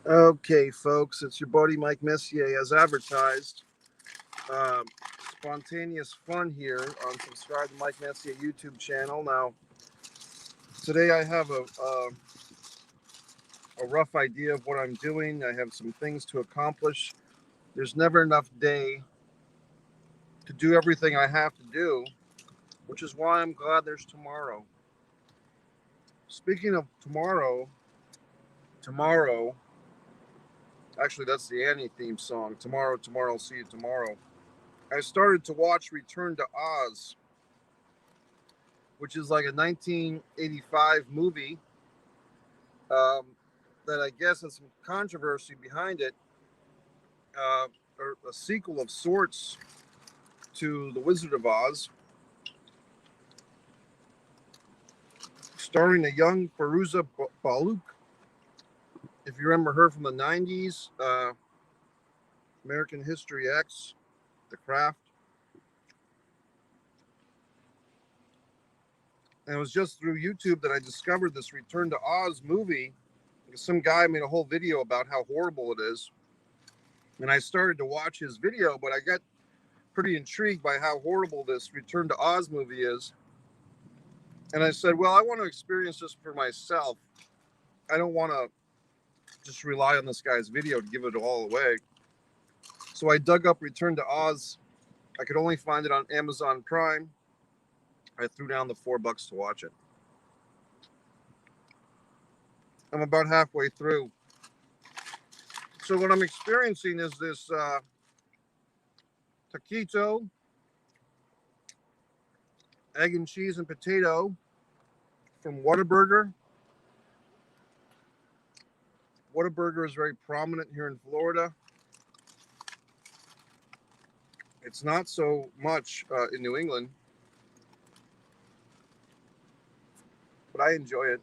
Okay, folks, it's your buddy Mike Messier as advertised. Um, Spontaneous fun here on subscribe to Mike Messier YouTube channel. Now, today I have a rough idea of what I'm doing. I have some things to accomplish. There's never enough day to do everything I have to do, which is why I'm glad there's tomorrow. Speaking of tomorrow, actually, that's the Annie theme song. Tomorrow, I'll see you tomorrow. I started to watch Return to Oz, which is like a 1985 movie um, that I guess has some controversy behind it, or a sequel of sorts to The Wizard of Oz, starring a young Farouza Baluk. If you remember her from the 90s, American History X, The Craft. And it was just through YouTube that I discovered this Return to Oz movie. Some guy made a whole video about how horrible it is. And I started to watch his video, but I got pretty intrigued by how horrible this Return to Oz movie is. And I said, well, I want to experience this for myself. I don't want to just rely on this guy's video to give it all away. So I dug up Return to Oz. I could only find it on Amazon Prime. I threw down the $4 to watch it. I'm about halfway through. So what I'm experiencing is this taquito, egg and cheese and potato from Whataburger. Whataburger is very prominent here in Florida. It's not so much in New England, but I enjoy it.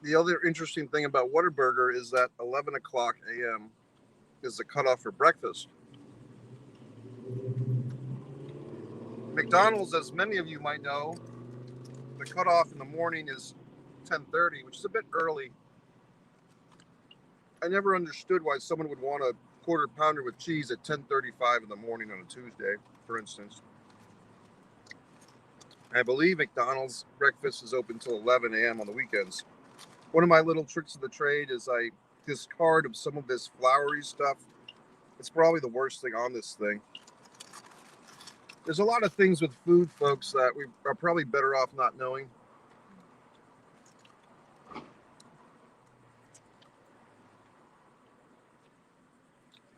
The other interesting thing about Whataburger is that 11 o'clock a.m. is the cutoff for breakfast. McDonald's, as many of you might know, the cutoff in the morning is 10:30, which is a bit early. I never understood why someone would want a quarter pounder with cheese at 10:35 in the morning on a Tuesday, for instance. I believe McDonald's breakfast is open till 11 a.m. on the weekends. One of my little tricks of the trade is I discard of some of this floury stuff. It's probably the worst thing on this thing. There's a lot of things with food, folks, that we are probably better off not knowing.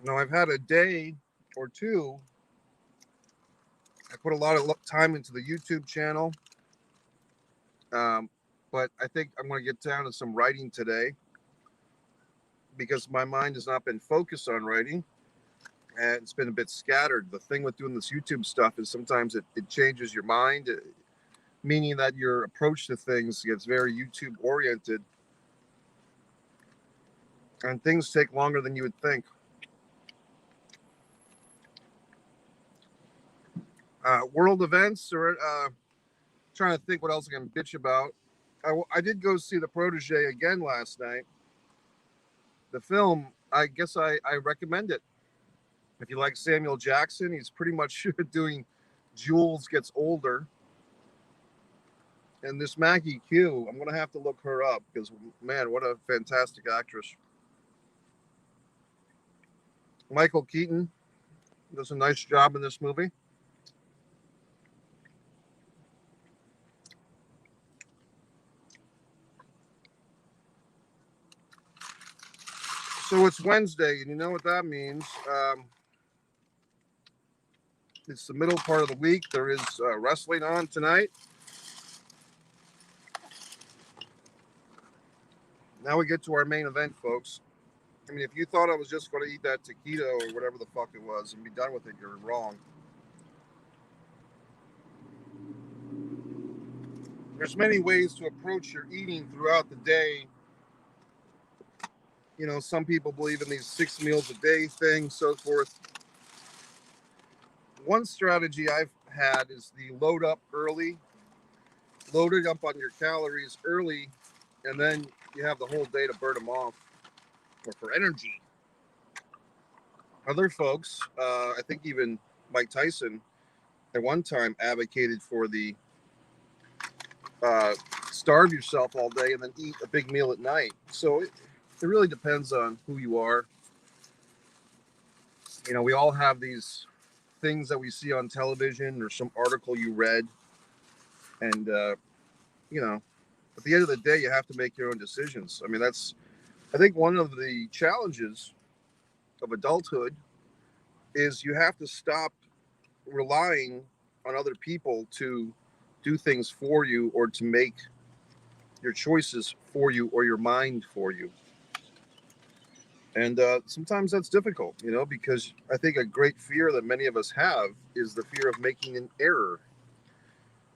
Now, I've had a day or two. I put a lot of time into the YouTube channel, but I think I'm going to get down to some writing today because my mind has not been focused on writing. And it's been a bit scattered. The thing with doing this YouTube stuff is sometimes it changes your mind, meaning that your approach to things gets very YouTube oriented and things take longer than you would think. World events, or trying to think what else I can bitch about. I did go see The Protege again last night. The film, I guess I recommend it. If you like Samuel Jackson, he's pretty much doing Jules Gets Older. And this Maggie Q, I'm going to have to look her up because, man, what a fantastic actress. Michael Keaton does a nice job in this movie. So it's Wednesday, and you know what that means. It's the middle part of the week. There is wrestling on tonight. Now we get to our main event, folks. I mean, if you thought I was just going to eat that taquito or whatever the fuck it was and be done with it, you're wrong. There's many ways to approach your eating throughout the day. You know, some people believe in these 6 meals a day thing, so forth. One strategy I've had is the load up early loaded up on your calories early, and then you have the whole day to burn them off or for energy. Other folks, I think even Mike Tyson at one time advocated for the uh, starve yourself all day and then eat a big meal at night. So it really depends on who you are. You know, we all have these things that we see on television or some article you read. And, you know, at the end of the day, you have to make your own decisions. I mean, I think one of the challenges of adulthood is you have to stop relying on other people to do things for you or to make your choices for you or your mind for you. And sometimes that's difficult, you know, because I think a great fear that many of us have is the fear of making an error.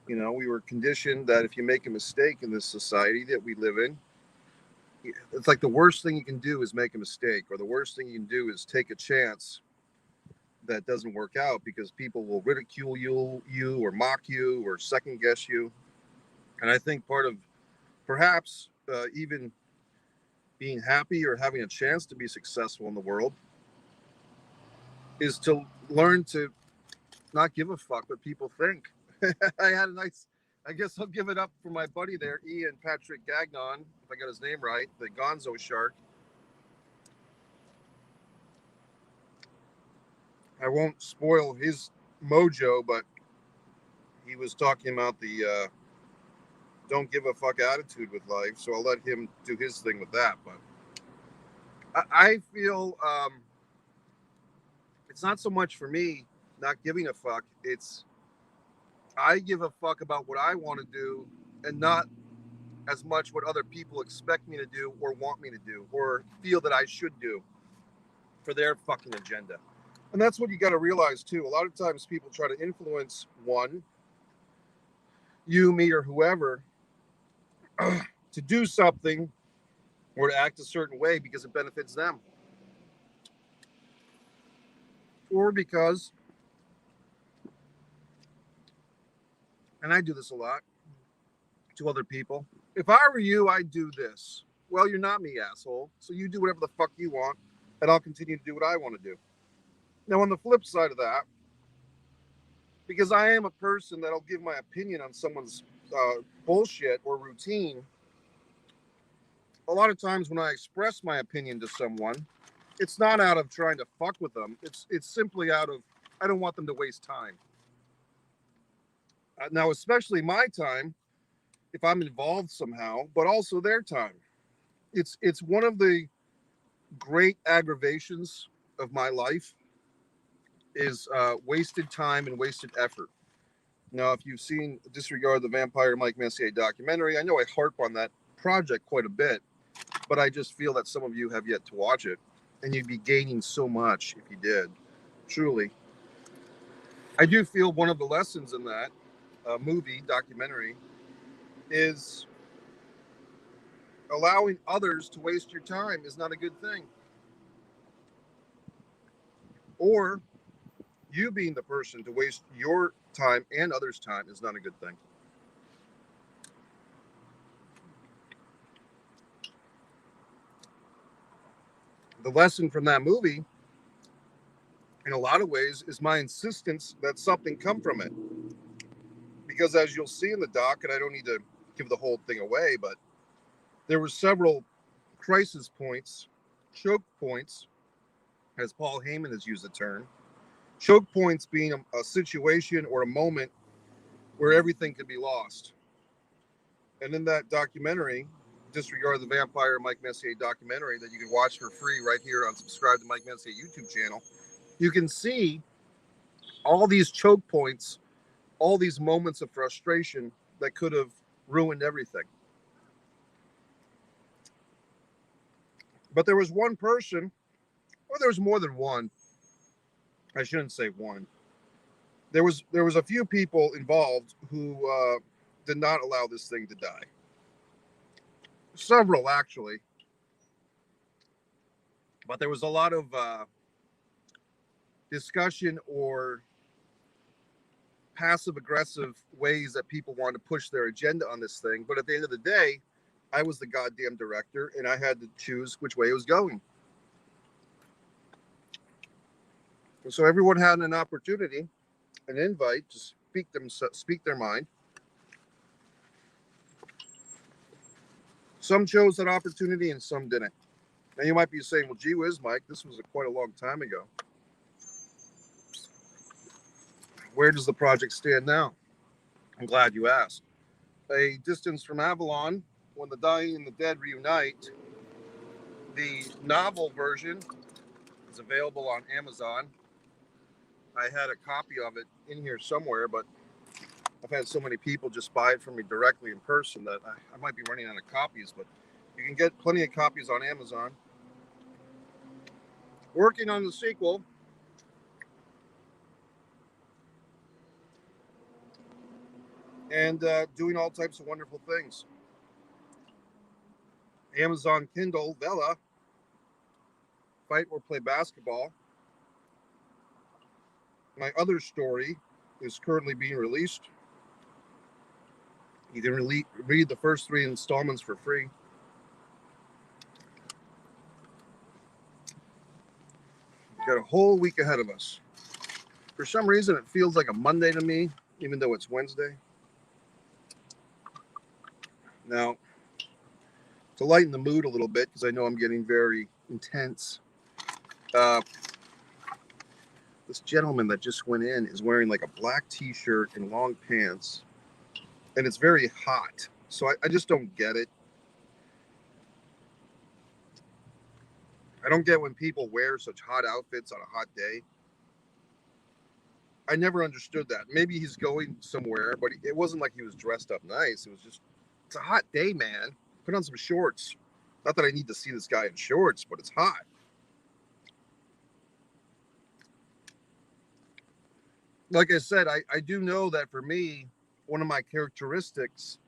You know, we were conditioned that if you make a mistake in this society that we live in, it's like the worst thing you can do is make a mistake, or the worst thing you can do is take a chance that doesn't work out because people will ridicule you or mock you or second guess you. And I think part of perhaps even being happy or having a chance to be successful in the world is to learn to not give a fuck what people think. I had a nice, I guess I'll give it up for my buddy there, Ian Patrick Gagnon, if I got his name right, the Gonzo Shark. I won't spoil his mojo, but he was talking about the don't give a fuck attitude with life. So I'll let him do his thing with that. But I feel it's not so much for me not giving a fuck. It's I give a fuck about what I want to do and not as much what other people expect me to do or want me to do or feel that I should do for their fucking agenda. And that's what you got to realize too. A lot of times people try to influence you, me, or whoever to do something or to act a certain way because it benefits them. Or because, and I do this a lot to other people, if I were you, I'd do this. Well, you're not me, asshole. So you do whatever the fuck you want, and I'll continue to do what I want to do. Now, on the flip side of that, because I am a person that'll give my opinion on someone's bullshit or routine, a lot of times when I express my opinion to someone, it's not out of trying to fuck with them. It's simply out of I don't want them to waste time. Now, especially my time, if I'm involved somehow, but also their time. It's one of the great aggravations of my life is wasted time and wasted effort. Now, if you've seen Disregard the Vampire Mike Messier documentary, I know I harp on that project quite a bit, but I just feel that some of you have yet to watch it, and you'd be gaining so much if you did. Truly. I do feel one of the lessons in that movie, documentary, is allowing others to waste your time is not a good thing. Or you being the person to waste your time and others' time is not a good thing. The lesson from that movie, in a lot of ways, is my insistence that something come from it. Because as you'll see in the doc, and I don't need to give the whole thing away, but there were several crisis points, choke points, as Paul Heyman has used the term. Choke points being a situation or a moment where everything could be lost. And in that documentary, Disregard the Vampire Mike Messier documentary that you can watch for free right here on Subscribe to Mike Messier YouTube channel, you can see all these choke points, all these moments of frustration that could have ruined everything. But there was one person, or there was more than one. I shouldn't say one. There was a few people involved who did not allow this thing to die. Several, actually. But there was a lot of discussion or passive aggressive ways that people wanted to push their agenda on this thing. But at the end of the day, I was the goddamn director, and I had to choose which way it was going. And so everyone had an opportunity, an invite to speak their mind. Some chose that opportunity and some didn't. Now you might be saying, well, gee whiz, Mike, this was quite a long time ago. Where does the project stand now? I'm glad you asked. A distance from Avalon, When the Dying and the Dead Reunite, the novel version is available on Amazon. I had a copy of it in here somewhere, but I've had so many people just buy it from me directly in person that I might be running out of copies, but you can get plenty of copies on Amazon. Working on the sequel. And doing all types of wonderful things. Amazon Kindle, Vela, Fight or Play Basketball. My other story is currently being released. You can read the first 3 installments for free. We've got a whole week ahead of us. For some reason, it feels like a Monday to me, even though it's Wednesday. Now, to lighten the mood a little bit, because I know I'm getting very intense, this gentleman that just went in is wearing like a black t-shirt and long pants, and it's very hot. So I just don't get it. I don't get when people wear such hot outfits on a hot day. I never understood that. Maybe he's going somewhere, but it wasn't like he was dressed up nice. It was just, it's a hot day, man. Put on some shorts. Not that I need to see this guy in shorts, but it's hot. Like I said, I do know that for me, one of my characteristics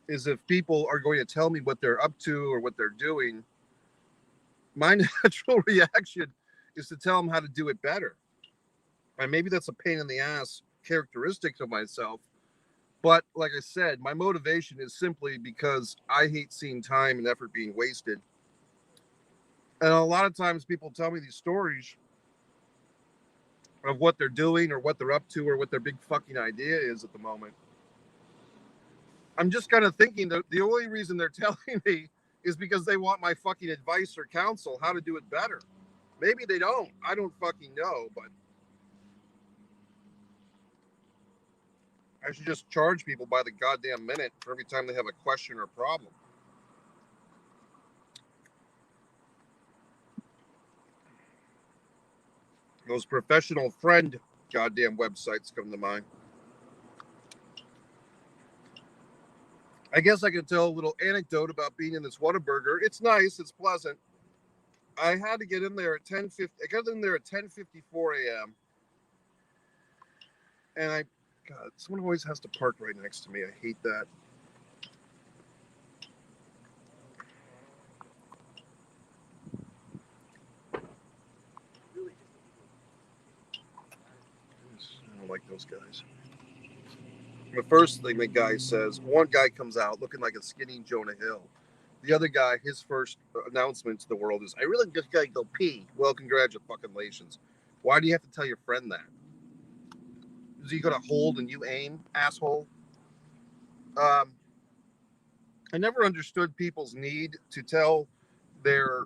is if people are going to tell me what they're up to or what they're doing, my natural reaction is to tell them how to do it better. And maybe that's a pain in the ass characteristic of myself. But like I said, my motivation is simply because I hate seeing time and effort being wasted. And a lot of times people tell me these stories of what they're doing or what they're up to or what their big fucking idea is at the moment. I'm just kind of thinking that the only reason they're telling me is because they want my fucking advice or counsel how to do it better. Maybe they don't. I don't fucking know, but I should just charge people by the goddamn minute for every time they have a question or problem. Those professional friend goddamn websites come to mind. I guess I could tell a little anecdote about being in this Whataburger. It's nice. It's pleasant. I had to get in there at 10:50. I got in there at 10:54 a.m. And God, someone always has to park right next to me. I hate that. I don't like those guys. The first thing the guy says, one guy comes out looking like a skinny Jonah Hill. The other guy, his first announcement to the world is, I really just gotta go pee. Well, congratulations. Why do you have to tell your friend that? Is he gonna hold and you aim, asshole? I never understood people's need to tell their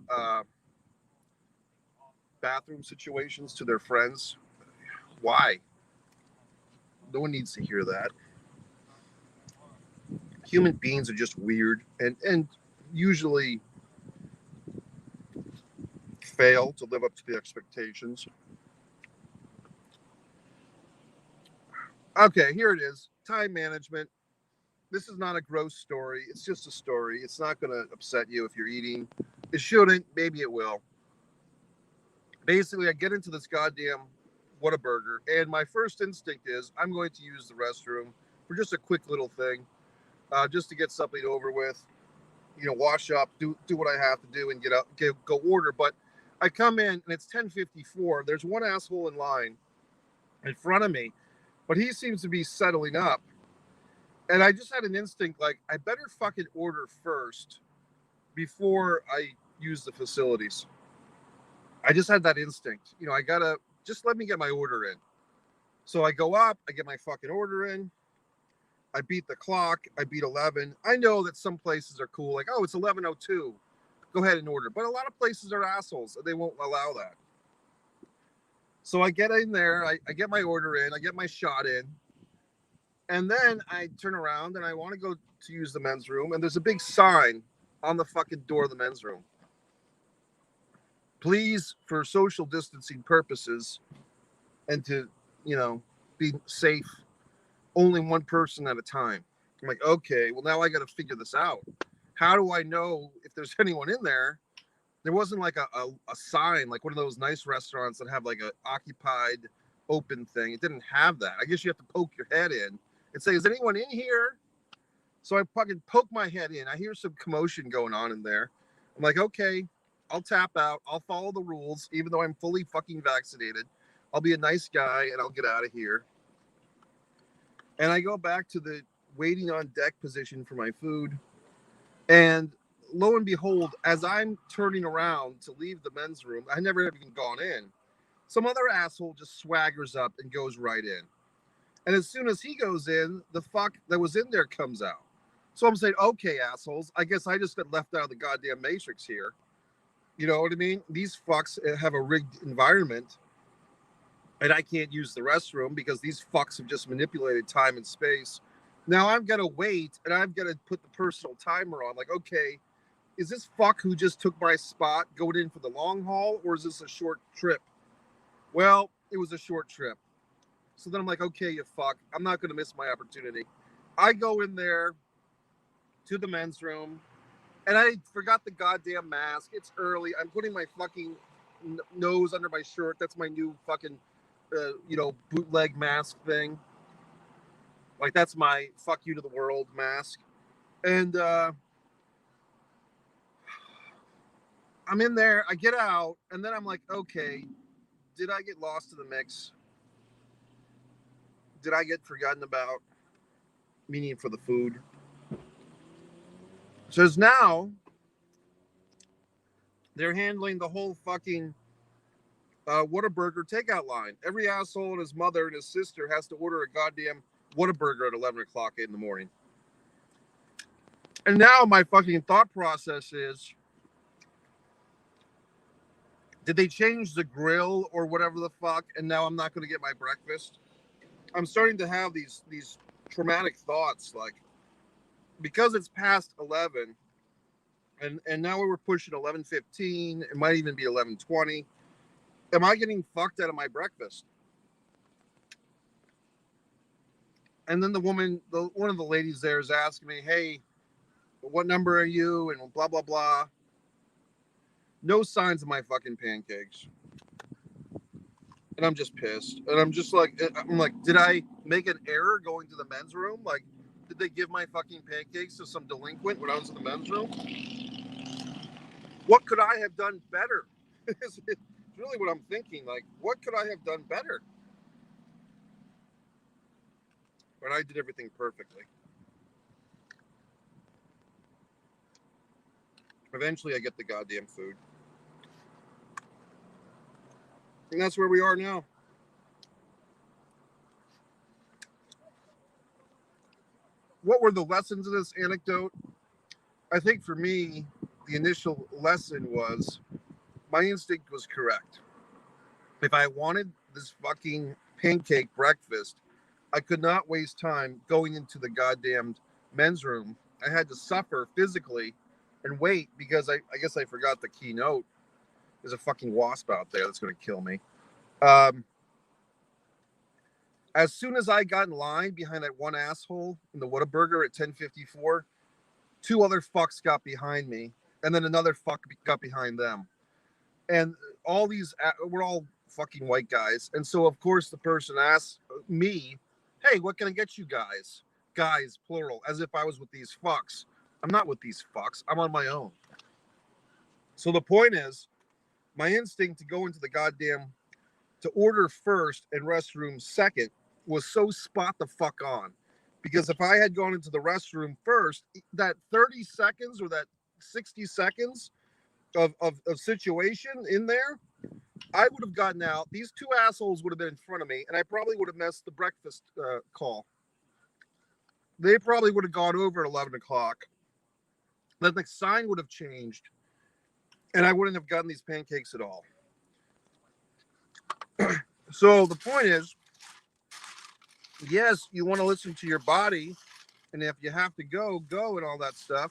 bathroom situations to their friends. Why? No one needs to hear that. Human beings are just weird and usually fail to live up to the expectations. Okay, here it is. Time management. This is not a gross story. It's just a story. It's not going to upset you if you're eating. It shouldn't. Maybe it will. Basically, I get into this goddamn Whataburger, and my first instinct is I'm going to use the restroom for just a quick little thing, just to get something over with. You know, wash up, do what I have to do, and go order. But I come in and it's 10:54. There's one asshole in line in front of me, But he seems to be settling up. And I just had an instinct, like, I better fucking order first before I use the facilities. I just had that instinct. You know, I gotta, just let me get my order in. So I go up, I get my fucking order in. I beat the clock. I beat 11. I know that some places are cool, like, oh, it's 11:02. Go ahead and order. But a lot of places are assholes, and they won't allow that. So I get in there, I get my order in, I get my shot in, and then I turn around and I want to go to use the men's room, and there's a big sign on the fucking door of the men's room. Please, for social distancing purposes and to, you know, be safe, only one person at a time. I'm like, okay, well, now I got to figure this out. How do I know if there's anyone in there? There wasn't like a sign, like one of those nice restaurants that have like a occupied open thing. It didn't have that. I guess you have to poke your head in and say, is anyone in here? So I fucking poke my head in. I hear some commotion going on in there. I'm like, okay, I'll tap out. I'll follow the rules, even though I'm fully fucking vaccinated. I'll be a nice guy and I'll get out of here. And I go back to the waiting on deck position for my food. And lo and behold, as I'm turning around to leave the men's room, I never have even gone in. Some other asshole just swaggers up and goes right in. And as soon as he goes in, the fuck that was in there comes out. So I'm saying, okay, assholes, I guess I just got left out of the goddamn matrix here. You know what I mean? These fucks have a rigged environment, and I can't use the restroom because these fucks have just manipulated time and space. Now I'm going to wait, and I'm going to put the personal timer on. Like, okay, is this fuck who just took my spot going in for the long haul, or is this a short trip? Well, it was a short trip. So then I'm like, okay, you fuck. I'm not going to miss my opportunity. I go in there to the men's room, and I forgot the goddamn mask. It's early. I'm putting my fucking nose under my shirt. That's my new fucking, bootleg mask thing. Like, that's my fuck you to the world mask. And I'm in there. I get out, and then I'm like, okay, did I get lost in the mix? Did I get forgotten about? Meaning for the food. So now they're handling the whole fucking Whataburger takeout line. Every asshole and his mother and his sister has to order a goddamn Whataburger at 11 o'clock in the morning. And now my fucking thought process is, did they change the grill or whatever the fuck, and now I'm not going to get my breakfast? I'm starting to have these traumatic thoughts, like, because it's past 11, and now we're pushing 11:15, it might even be 11:20. Am I getting fucked out of my breakfast? And then one of the ladies there is asking me, hey, what number are you? And blah, blah, blah. No signs of my fucking pancakes. And I'm just pissed. And I'm like, did I make an error going to the men's room? Like, did they give my fucking pancakes to some delinquent when I was in the men's room? What could I have done better? It's really what I'm thinking. Like, what could I have done better? But I did everything perfectly. Eventually, I get the goddamn food. And that's where we are now. What were the lessons of this anecdote? I think for me, the initial lesson was my instinct was correct. If I wanted this fucking pancake breakfast, I could not waste time going into the goddamn men's room. I had to suffer physically and wait because I guess I forgot the keynote. There's a fucking wasp out there that's going to kill me. As soon as I got in line behind that one asshole in the Whataburger at 10:54, two other fucks got behind me, and then another fuck got behind them. And all these, we're all fucking white guys. And so, of course, the person asked me, hey, what can I get you guys? Guys, plural, as if I was with these fucks. I'm not with these fucks. I'm on my own. So the point is, my instinct to go into the goddamn, to order first and restroom second was so spot the fuck on. Because if I had gone into the restroom first, that 30 seconds or that 60 seconds of situation in there, I would have gotten out. These two assholes would have been in front of me, and I probably would have missed the breakfast call. They probably would have gone over at 11 o'clock. Then the sign would have changed, and I wouldn't have gotten these pancakes at all. So the point is, yes, you want to listen to your body, and if you have to go, and all that stuff.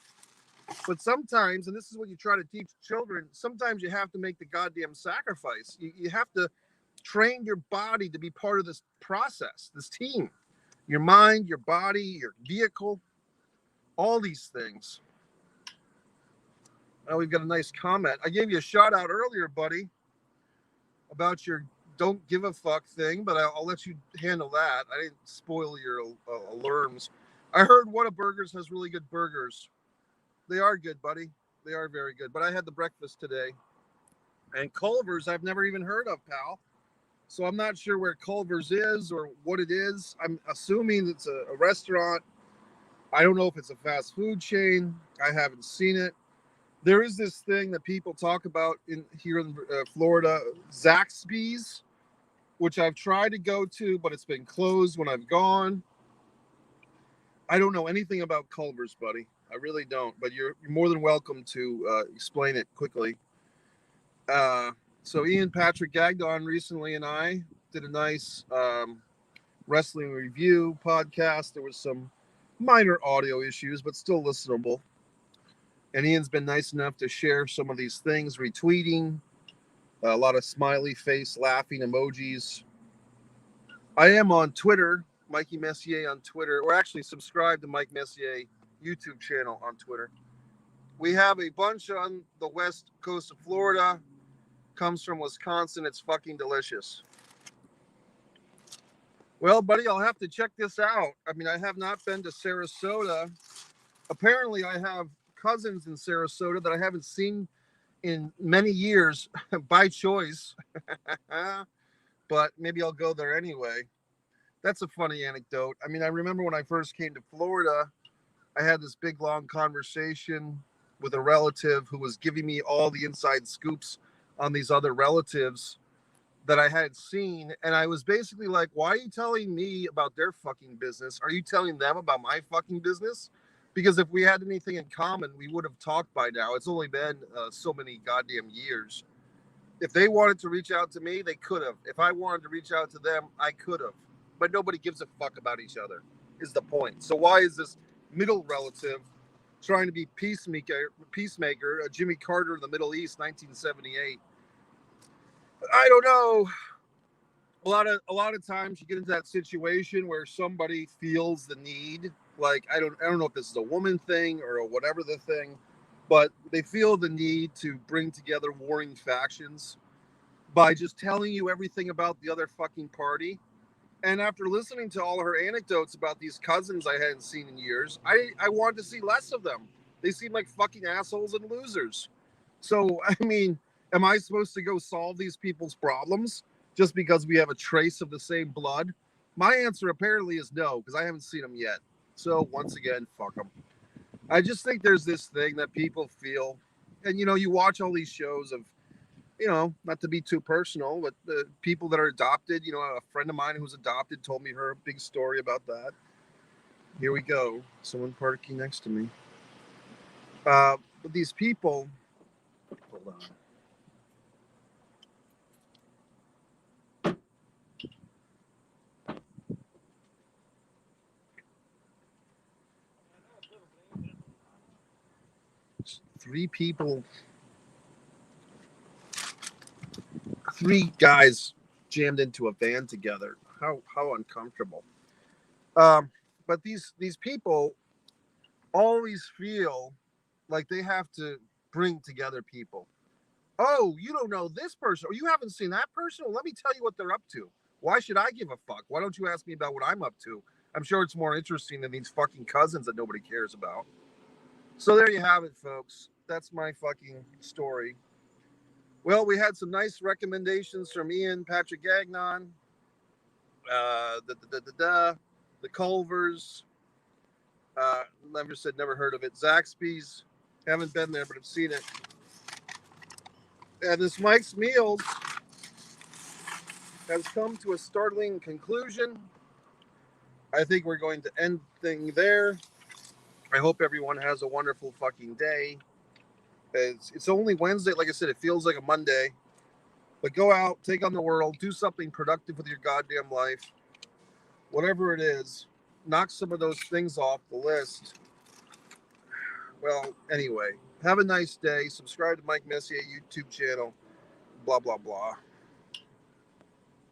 But sometimes, and this is what you try to teach children, sometimes you have to make the goddamn sacrifice. You have to train your body to be part of this process, this team. Your mind, your body, your vehicle, all these things. Oh, we've got a nice comment. I gave you a shout out earlier, buddy, about your don't give a fuck thing, but I'll let you handle that. I didn't spoil your alarms. I heard Whataburgers has really good burgers. They are good, buddy. They are very good. But I had the breakfast today. And Culver's, I've never even heard of, pal. So I'm not sure where Culver's is or what it is. I'm assuming it's a restaurant. I don't know if it's a fast food chain. I haven't seen it. There is this thing that people talk about here in Florida, Zaxby's, which I've tried to go to, but it's been closed when I've gone. I don't know anything about Culver's, buddy. I really don't, but you're more than welcome to explain it quickly. So Ian Patrick Gagnon recently and I did a nice wrestling review podcast. There was some minor audio issues, but still listenable. And Ian's been nice enough to share some of these things, retweeting, a lot of smiley face, laughing emojis. I am on Twitter, Mikey Messier on Twitter, or actually subscribe to Mike Messier YouTube channel on Twitter. We have a bunch on the west coast of Florida. Comes from Wisconsin. It's fucking delicious. Well, buddy, I'll have to check this out. I mean, I have not been to Sarasota. Apparently, I have cousins in Sarasota that I haven't seen in many years by choice. But maybe I'll go there anyway. That's a funny anecdote. I mean, I remember when I first came to Florida, I had this big, long conversation with a relative who was giving me all the inside scoops on these other relatives that I had seen. And I was basically like, why are you telling me about their fucking business? Are you telling them about my fucking business? Because if we had anything in common, we would have talked by now. It's only been so many goddamn years. If they wanted to reach out to me, they could have. If I wanted to reach out to them, I could have. But nobody gives a fuck about each other, is the point. So why is this middle relative trying to be peacemaker, Jimmy Carter in the Middle East, 1978? I don't know. A lot of times you get into that situation where somebody feels the need. Like I don't know if this is a woman thing or whatever the thing, but they feel the need to bring together warring factions by just telling you everything about the other fucking party. And after listening to all her anecdotes about these cousins I hadn't seen in years, I wanted to see less of them. They seem like fucking assholes and losers. So, I mean, am I supposed to go solve these people's problems just because we have a trace of the same blood? My answer apparently is no, because I haven't seen them yet. So, once again, fuck them. I just think there's this thing that people feel, and you watch all these shows of, not to be too personal, but the people that are adopted, a friend of mine who's adopted told me her big story about that. Here we go. Someone parking next to me. But these people, hold on. Three guys jammed into a van together. How uncomfortable. But these people always feel like they have to bring together people. Oh, you don't know this person, or you haven't seen that person? Well, let me tell you what they're up to. Why should I give a fuck? Why don't you ask me about what I'm up to? I'm sure it's more interesting than these fucking cousins that nobody cares about. So there you have it, folks. That's my fucking story. Well, we had some nice recommendations from Ian Patrick Gagnon. The Culvers. Never said never heard of it. Zaxby's. Haven't been there, but I've seen it. And this Mike's Meals has come to a startling conclusion. I think we're going to end thing there. I hope everyone has a wonderful fucking day. It's only Wednesday. Like I said, it feels like a Monday. But go out, take on the world, do something productive with your goddamn life. Whatever it is, knock some of those things off the list. Well, anyway, have a nice day. Subscribe to Mike Messier YouTube channel. Blah, blah, blah.